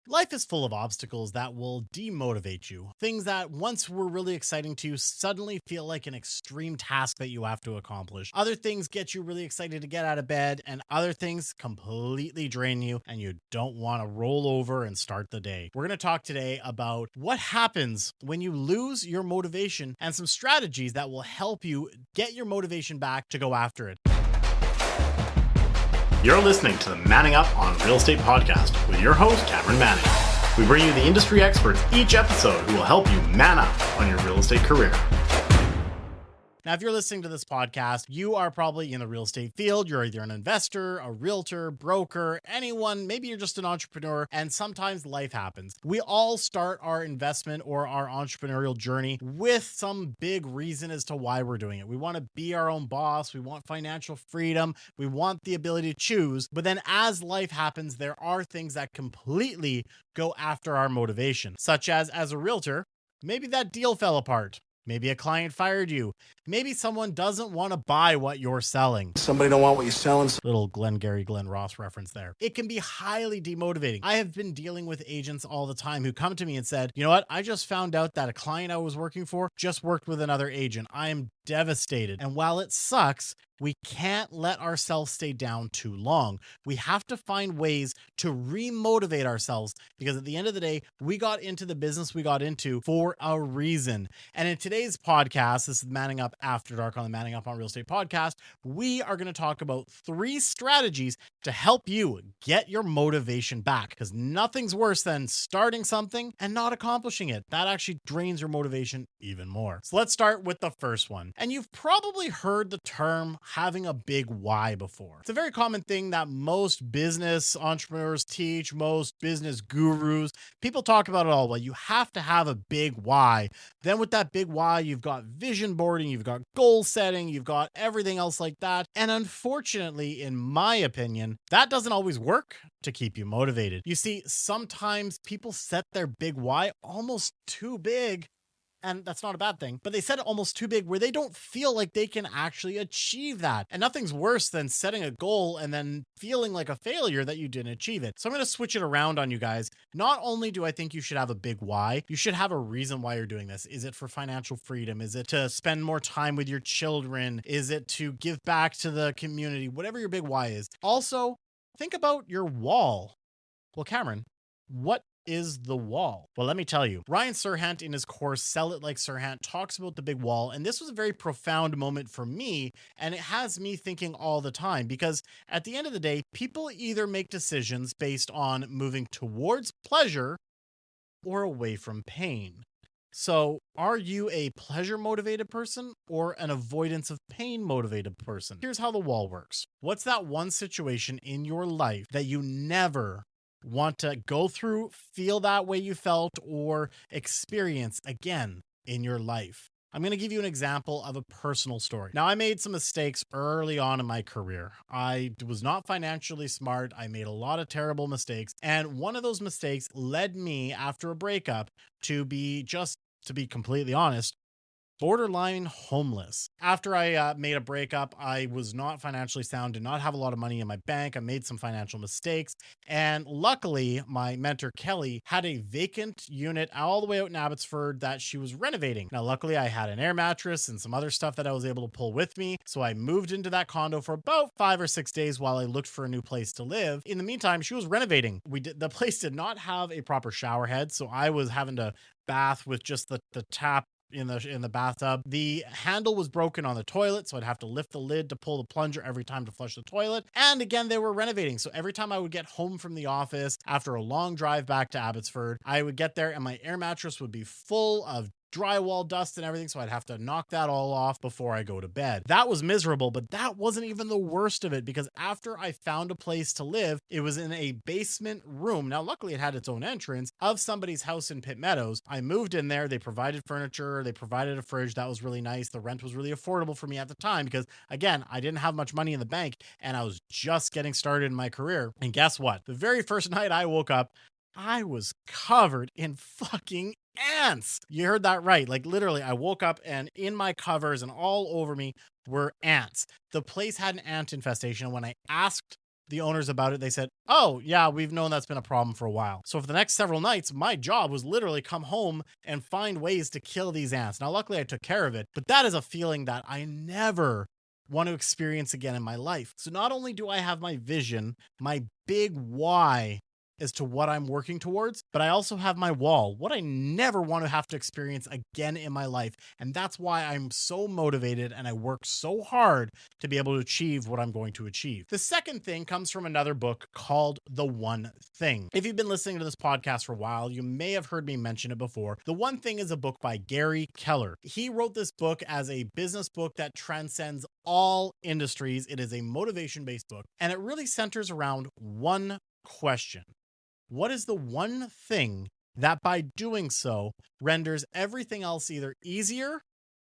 Life is full of obstacles that will demotivate you. Things that once were really exciting to you suddenly feel like an extreme task that you have to accomplish. Other things get you really excited to get out of bed, and other things completely drain you, and you don't want to roll over and start the day. We're going to talk today about what happens when you lose your motivation and some strategies that will help you get your motivation back to go after it. You're listening to the Manning Up on Real Estate podcast with your host, Cameron Manning. We bring you the industry experts each episode who will help you man up on your real estate career. Now, if you're listening to this podcast, you are probably in the real estate field. You're either an investor, a realtor, broker, anyone. Maybe you're just an entrepreneur, and sometimes life happens. We all start our investment or our entrepreneurial journey with some big reason as to why we're doing it. We want to be our own boss. We want financial freedom. We want the ability to choose. But then as life happens, there are things that completely go after our motivation, such as a realtor, maybe that deal fell apart. Maybe a client fired you. Maybe someone doesn't want to buy what you're selling. Somebody don't want what you're selling. Little Glenn Ross reference there. It can be highly demotivating. I have been dealing with agents all the time who come to me and said, you know what? I just found out that a client I was working for just worked with another agent. I am devastated. And while it sucks, we can't let ourselves stay down too long. We have to find ways to remotivate ourselves because at the end of the day, we got into the business we got into for a reason. And in today's podcast, this is Manning Up After Dark on the Manning Up on Real Estate podcast, we are going to talk about 3 strategies to help you get your motivation back because nothing's worse than starting something and not accomplishing it. That actually drains your motivation even more. So let's start with the first one. And you've probably heard the term having a big why before. It's a very common thing that most business entrepreneurs teach, most business gurus, people talk about it all. Well, you have to have a big why. Then with that big why, you've got vision boarding, you've got goal setting, you've got everything else like that. And unfortunately, in my opinion, that doesn't always work to keep you motivated. You see, sometimes people set their big why almost too big. And that's not a bad thing, but they set it almost too big where they don't feel like they can actually achieve that. And nothing's worse than setting a goal and then feeling like a failure that you didn't achieve it. So I'm going to switch it around on you guys. Not only do I think you should have a big why, you should have a reason why you're doing this. Is it for financial freedom? Is it to spend more time with your children? Is it to give back to the community? Whatever your big why is. Also, think about your wall. Well, Cameron, what is the wall? Well, let me tell you, Ryan Serhant in his course, Sell It Like Serhant, talks about the big wall. And this was a very profound moment for me. And it has me thinking all the time because at the end of the day, people either make decisions based on moving towards pleasure or away from pain. So are you a pleasure motivated person or an avoidance of pain motivated person? Here's how the wall works. What's that one situation in your life that you never want to go through, feel that way you felt, or experience again in your life? I'm going to give you an example of a personal story. Now, I made some mistakes early on in my career. I was not financially smart. I made a lot of terrible mistakes. And one of those mistakes led me, after a breakup, to be completely honest, borderline homeless. After I made a breakup, I was not financially sound, did not have a lot of money in my bank. I made some financial mistakes. And luckily, my mentor, Kelly, had a vacant unit all the way out in Abbotsford that she was renovating. Now, luckily, I had an air mattress and some other stuff that I was able to pull with me. So I moved into that condo for about 5 or 6 days while I looked for a new place to live. In the meantime, she was renovating. The place did not have a proper shower head, so I was having to bath with just the tap in the bathtub. The handle was broken on the toilet, so I'd have to lift the lid to pull the plunger every time to flush the toilet. And again, they were renovating. So every time I would get home from the office after a long drive back to Abbotsford, I would get there and my air mattress would be full of drywall dust and everything, so I'd have to knock that all off before I go to bed. That was miserable, but that wasn't even the worst of it because after I found a place to live, it was in a basement room. Now, luckily it had its own entrance of somebody's house in Pitt Meadows. I moved in there. They provided furniture. They provided a fridge. That was really nice. The rent was really affordable for me at the time because, again, I didn't have much money in the bank and I was just getting started in my career. And guess what? The very first night I woke up, I was covered in fucking ants. You heard that right. Like literally, I woke up and in my covers and all over me were ants. The place had an ant infestation. When I asked the owners about it. They said, oh, yeah, we've known that's been a problem for a while. So for the next several nights, my job was literally come home and find ways to kill these ants. Now, luckily, I took care of it, but that is a feeling that I never want to experience again in my life. So not only do I have my vision, my big why as to what I'm working towards, but I also have my wall, what I never want to have to experience again in my life. And that's why I'm so motivated and I work so hard to be able to achieve what I'm going to achieve. The second thing comes from another book called The One Thing. If you've been listening to this podcast for a while, you may have heard me mention it before. The One Thing is a book by Gary Keller. He wrote this book as a business book that transcends all industries. It is a motivation-based book, and it really centers around one question. What is the one thing that by doing so renders everything else either easier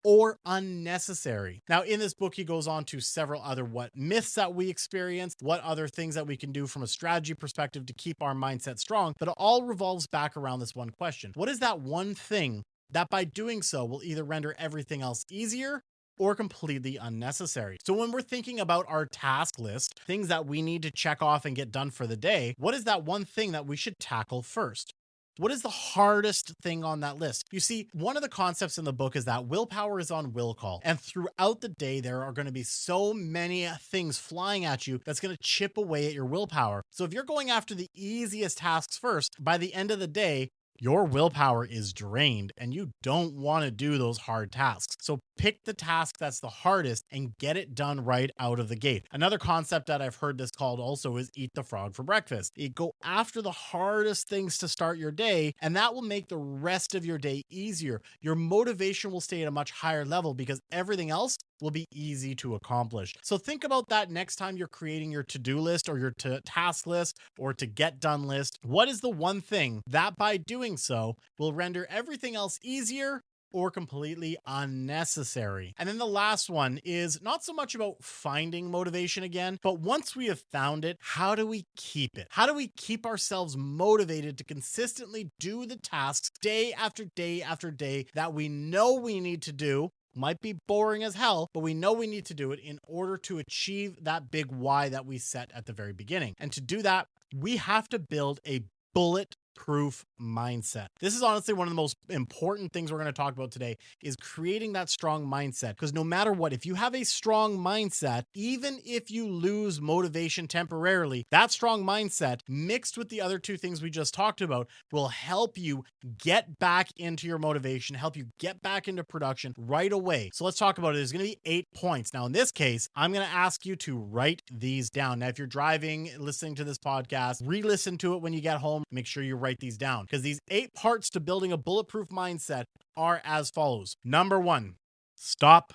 or unnecessary? Now, in this book, he goes on to several other what myths that we experience, what other things that we can do from a strategy perspective to keep our mindset strong, but it all revolves back around this one question. What is that one thing that by doing so will either render everything else easier or completely unnecessary? So when we're thinking about our task list, things that we need to check off and get done for the day, what is that one thing that we should tackle first? What is the hardest thing on that list? You see, one of the concepts in the book is that willpower is on will call. And throughout the day, there are going to be so many things flying at you that's going to chip away at your willpower. So if you're going after the easiest tasks first, by the end of the day, your willpower is drained and you don't want to do those hard tasks. So pick the task that's the hardest and get it done right out of the gate. Another concept that I've heard this called also is eat the frog for breakfast. You go after the hardest things to start your day, and that will make the rest of your day easier. Your motivation will stay at a much higher level because everything else will be easy to accomplish. So think about that next time you're creating your to-do list or your task list or to get done list. What is the one thing that by doing so will render everything else easier or completely unnecessary? And then the last one is not so much about finding motivation again, but once we have found it, how do we keep it? How do we keep ourselves motivated to consistently do the tasks day after day after day that we know we need to do? Might be boring as hell, but we know we need to do it in order to achieve that big why that we set at the very beginning. And to do that, we have to build a bulletproof mindset. This is honestly one of the most important things we're going to talk about today is creating that strong mindset. Because no matter what, if you have a strong mindset, even if you lose motivation temporarily, that strong mindset mixed with the other two things we just talked about will help you get back into your motivation, help you get back into production right away. So let's talk about it. There's going to be 8 points. Now, in this case, I'm going to ask you to write these down. Now, if you're driving, listening to this podcast, re-listen to it when you get home. Make sure you write these down because these 8 parts to building a bulletproof mindset are as follows. Number 1, stop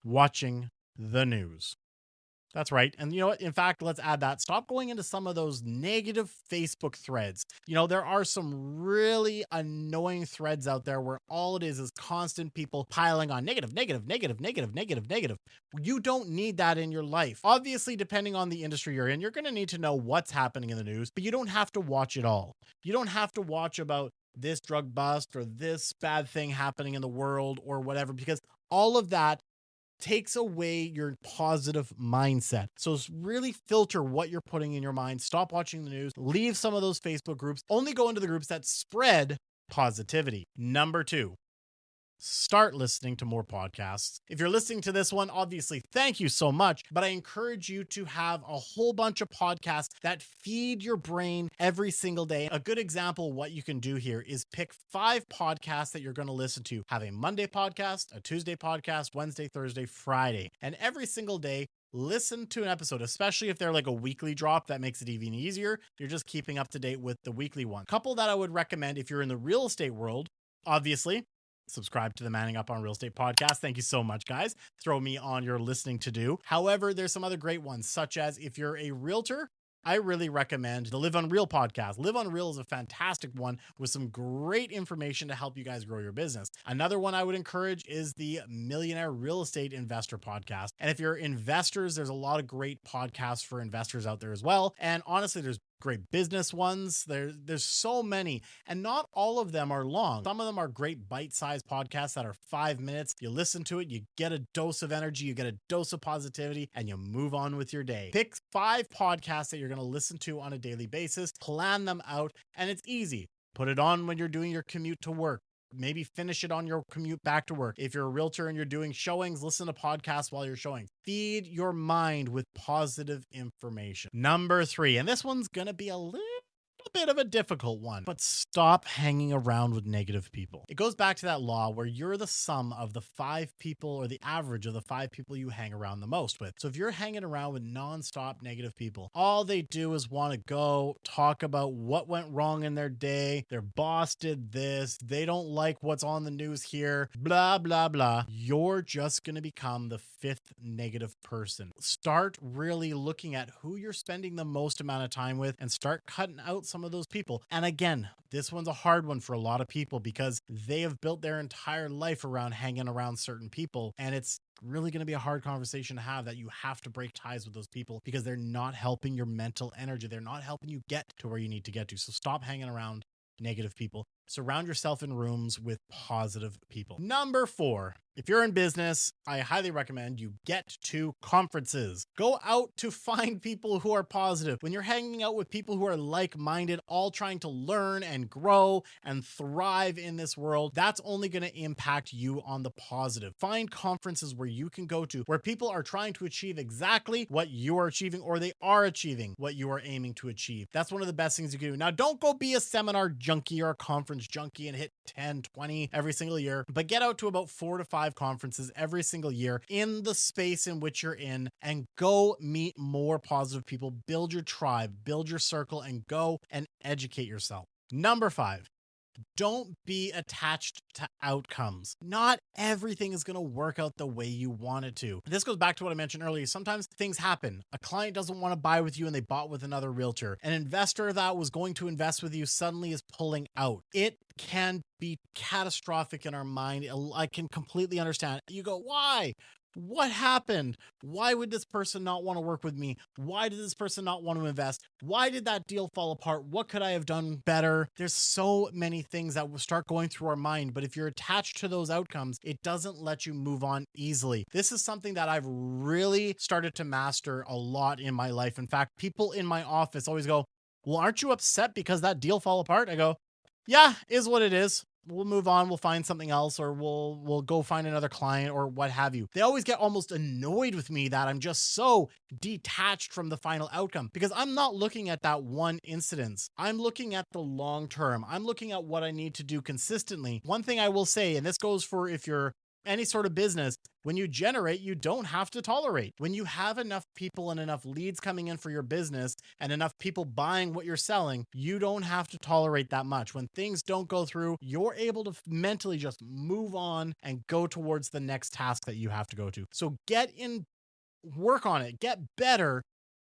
watching the news. That's right. And you know what? In fact, let's add that. Stop going into some of those negative Facebook threads. You know, there are some really annoying threads out there where all it is constant people piling on negative, negative, negative, negative, negative, negative. You don't need that in your life. Obviously, depending on the industry you're in, you're going to need to know what's happening in the news, but you don't have to watch it all. You don't have to watch about this drug bust or this bad thing happening in the world or whatever, because all of that takes away your positive mindset. So really filter what you're putting in your mind. Stop watching the news. Leave some of those Facebook groups. Only go into the groups that spread positivity. Number 2, start listening to more podcasts. If you're listening to this one, obviously, thank you so much. But I encourage you to have a whole bunch of podcasts that feed your brain every single day. A good example of what you can do here is pick 5 podcasts that you're going to listen to. Have a Monday podcast, a Tuesday podcast, Wednesday, Thursday, Friday. And every single day, listen to an episode, especially if they're like a weekly drop. That makes it even easier. You're just keeping up to date with the weekly one. Couple that I would recommend if you're in the real estate world, obviously, subscribe to the Manning Up on Real Estate podcast. Thank you so much, guys. Throw me on your listening to do. However, there's some other great ones, such as if you're a realtor, I really recommend the Live Unreal podcast. Live Unreal is a fantastic one with some great information to help you guys grow your business. Another one I would encourage is the Millionaire Real Estate Investor podcast. And if you're investors, there's a lot of great podcasts for investors out there as well. And honestly, there's great business ones. There's so many, and not all of them are long. Some of them are great bite-sized podcasts that are 5 minutes. You listen to it, you get a dose of energy, you get a dose of positivity, and you move on with your day. Pick 5 podcasts that you're going to listen to on a daily basis, plan them out, and it's easy. Put it on when you're doing your commute to work. Maybe finish it on your commute back to work. If you're a realtor and you're doing showings, listen to podcasts while you're showing. Feed your mind with positive information. Number 3, and this one's going to be a little bit of a difficult one, but stop hanging around with negative people. It goes back to that law where you're the sum of the 5 people, or the average of the 5 people you hang around the most with. So if you're hanging around with nonstop negative people, all they do is want to go talk about what went wrong in their day. Their boss did this. They don't like what's on the news here, blah, blah, blah. You're just going to become the 5th negative person. Start really looking at who you're spending the most amount of time with and start cutting out some of those people. And again, this one's a hard one for a lot of people because they have built their entire life around hanging around certain people. And it's really going to be a hard conversation to have, that you have to break ties with those people because they're not helping your mental energy. They're not helping you get to where you need to get to. So stop hanging around negative people. Surround yourself in rooms with positive people. Number 4, if you're in business, I highly recommend you get to conferences. Go out to find people who are positive. When you're hanging out with people who are like-minded, all trying to learn and grow and thrive in this world, that's only going to impact you on the positive. Find conferences where you can go to, where people are trying to achieve exactly what you are achieving, or they are achieving what you are aiming to achieve. That's one of the best things you can do. Now, don't go be a seminar junkie or a conference junkie and hit 10, 20 every single year, but get out to about 4 to 5 conferences every single year in the space in which you're in, and go meet more positive people. Build your tribe, build your circle, and go and educate yourself. Number 5, don't be attached to outcomes. Not everything is going to work out the way you want it to. This goes back to what I mentioned earlier. Sometimes things happen. A client doesn't want to buy with you and they bought with another realtor. An investor that was going to invest with you suddenly is pulling out. It can be catastrophic in our mind. I can completely understand. You go, why? What happened? Why would this person not want to work with me? Why did this person not want to invest? Why did that deal fall apart? What could I have done better? There's so many things that will start going through our mind, but if you're attached to those outcomes, it doesn't let you move on easily. This is something that I've really started to master a lot in my life. In fact, people in my office always go, well, aren't you upset because that deal fell apart? I go, yeah, is what it is. We'll move on. We'll find something else, or we'll go find another client or what have you. They always get almost annoyed with me that I'm just so detached from the final outcome, because I'm not looking at that one incident. I'm looking at the long term. I'm looking at what I need to do consistently. One thing I will say, and this goes for if you're any sort of business, when you generate, you don't have to tolerate. When you have enough people and enough leads coming in for your business and enough people buying what you're selling, you don't have to tolerate that much. When things don't go through, you're able to mentally just move on and go towards the next task that you have to go to. So work on it, get better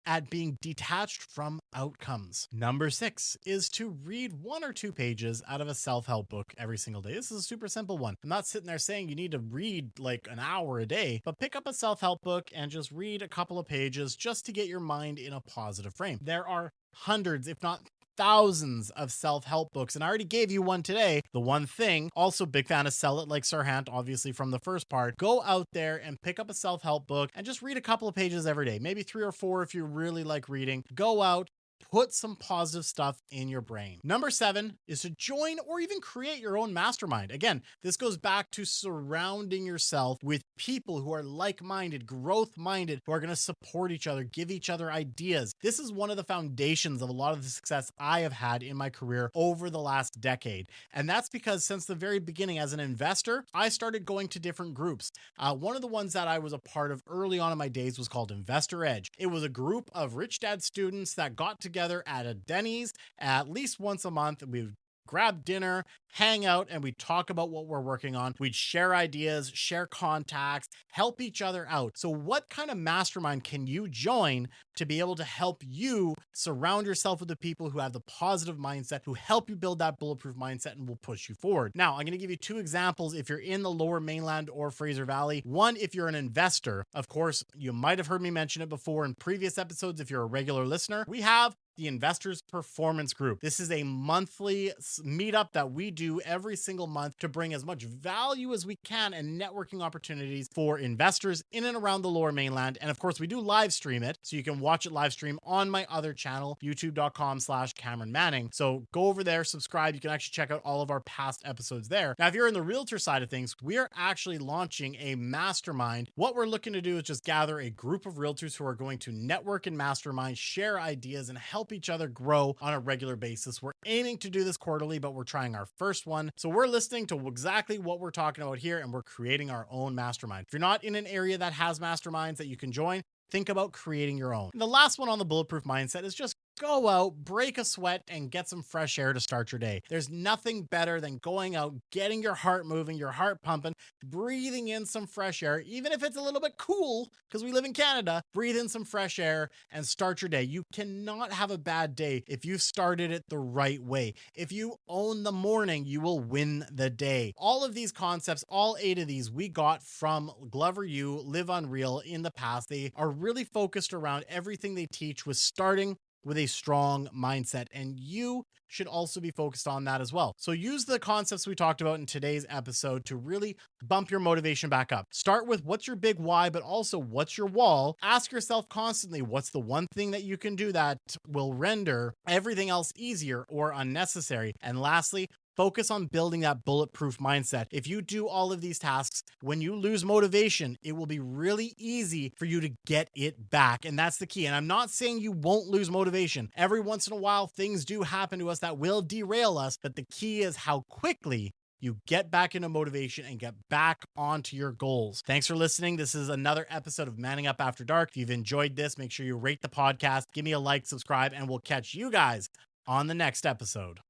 at being detached from outcomes. Number 6 is to read 1 or 2 pages out of a self-help book every single day. This is a super simple one. I'm not sitting there saying you need to read like an hour a day, but pick up a self-help book and just read a couple of pages just to get your mind in a positive frame. There are hundreds, if not thousands of self-help books, and I already gave you one today, The One Thing. Also big fan of Sell It Like Sirhan, obviously from the first part. Go out there and pick up a self-help book and just read a couple of pages every day, maybe 3 or 4 if you really like reading. Go out, put some positive stuff in your brain. Number 7 is to join or even create your own mastermind. Again, this goes back to surrounding yourself with people who are like-minded, growth-minded, who are going to support each other, give each other ideas. This is one of the foundations of a lot of the success I have had in my career over the last decade. And that's because since the very beginning as an investor, I started going to different groups. One of the ones that I was a part of early on in my days was called Investor Edge. It was a group of rich dad students that got together at a Denny's at least once a month. We would grab dinner, hang out, and we'd talk about what we're working on. We'd share ideas, share contacts, help each other out. So what kind of mastermind can you join to be able to help you surround yourself with the people who have the positive mindset, who help you build that bulletproof mindset and will push you forward? Now, I'm going to give you 2 examples if you're in the Lower Mainland or Fraser Valley. One, if you're an investor. Of course, you might have heard me mention it before in previous episodes if you're a regular listener. We have the Investors Performance Group. This is a monthly meetup that we do every single month to bring as much value as we can and networking opportunities for investors in and around the Lower Mainland. And of course, we do live stream it, so you can watch it live stream on my other channel, youtube.com/Cameron Manning. So go over there, subscribe. You can actually check out all of our past episodes there. Now, if you're in the realtor side of things, we are actually launching a mastermind. What we're looking to do is just gather a group of realtors who are going to network and mastermind, share ideas, and help each other grow on a regular basis. We're aiming to do this quarterly, but we're trying our first one. So we're listening to exactly what we're talking about here, and we're creating our own mastermind. If you're not in an area that has masterminds that you can join, think about creating your own. And the last one on the bulletproof mindset is just go out, break a sweat, and get some fresh air to start your day. There's nothing better than going out, getting your heart moving, your heart pumping, breathing in some fresh air, even if it's a little bit cool, because we live in Canada. Breathe in some fresh air and start your day. You cannot have a bad day if you started it the right way. If you own the morning, you will win the day. All of these concepts, all 8 of these, we got from Glover U, Live Unreal in the past. They are really focused around everything they teach with starting with a strong mindset, and you should also be focused on that as well. So use the concepts we talked about in today's episode to really bump your motivation back up. Start with what's your big why, but also what's your wall. Ask yourself constantly, what's the one thing that you can do that will render everything else easier or unnecessary? And lastly, focus on building that bulletproof mindset. If you do all of these tasks, when you lose motivation, it will be really easy for you to get it back. And that's the key. And I'm not saying you won't lose motivation. Every once in a while, things do happen to us that will derail us. But the key is how quickly you get back into motivation and get back onto your goals. Thanks for listening. This is another episode of Manning Up After Dark. If you've enjoyed this, make sure you rate the podcast, give me a like, subscribe, and we'll catch you guys on the next episode.